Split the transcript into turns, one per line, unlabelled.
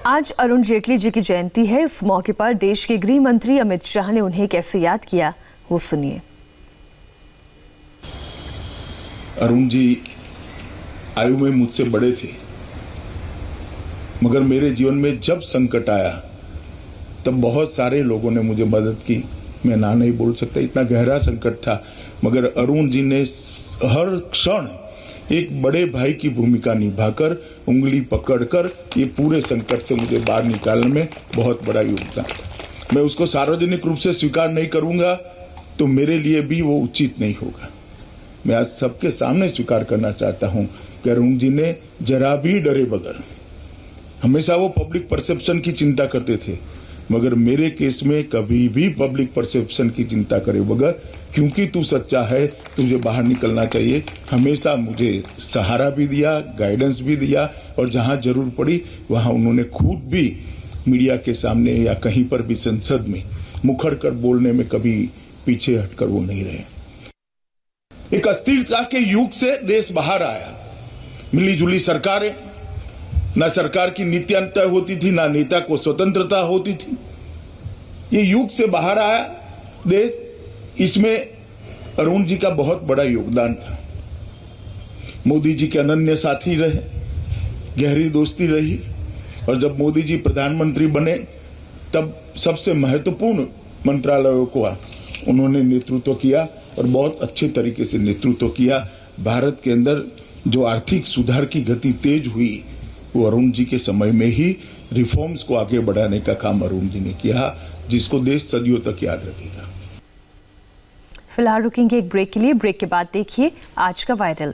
आज अरुण जेटली जी की जयंती है। इस मौके पर देश के गृह मंत्री अमित शाह ने उन्हें कैसे याद किया, वो सुनिए।
अरुण जी आयु में मुझसे बड़े थे, मगर मेरे जीवन में जब संकट आया तब बहुत सारे लोगों ने मुझे मदद की। मैं ना नहीं बोल सकता, इतना गहरा संकट था, मगर अरुण जी ने हर क्षण एक बड़े भाई की भूमिका निभाकर, उंगली पकड़कर ये पूरे संकट से मुझे बाहर निकालने में बहुत बड़ा योगदान था। मैं उसको सार्वजनिक रूप से स्वीकार नहीं करूंगा तो मेरे लिए भी वो उचित नहीं होगा। मैं आज सबके सामने स्वीकार करना चाहता हूं कि अरुण जी ने जरा भी डरे बगैर, हमेशा वो पब्लिक परसेप्शन की चिंता करते थे, मगर मेरे केस में कभी भी पब्लिक परसेप्शन की चिंता करे बगैर, क्योंकि तू सच्चा है, तुझे बाहर निकलना चाहिए, हमेशा मुझे सहारा भी दिया, गाइडेंस भी दिया, और जहां जरूर पड़ी वहां उन्होंने खुद भी मीडिया के सामने या कहीं पर भी संसद में मुखर कर बोलने में कभी पीछे हटकर वो नहीं रहे। एक अस्थिरता के युग से देश बाहर आया। मिली जुली सरकारें, ना सरकार की नीतियां तय होती थी, ना नेता को स्वतंत्रता होती थी। ये युग से बाहर आया देश, इसमें अरुण जी का बहुत बड़ा योगदान था। मोदी जी के अनन्य साथी रहे, गहरी दोस्ती रही, और जब मोदी जी प्रधानमंत्री बने तब सबसे महत्वपूर्ण मंत्रालयों को उन्होंने नेतृत्व किया और बहुत अच्छे तरीके से नेतृत्व किया। भारत के अंदर जो आर्थिक सुधार की गति तेज हुई वो अरुण जी के समय में ही रिफॉर्म्स को आगे बढ़ाने का काम अरुण जी ने किया, जिसको देश सदियों तक याद रखेगा।
फिलहाल रुकेंगे एक ब्रेक के लिए। ब्रेक के बाद देखिए आज का वायरल।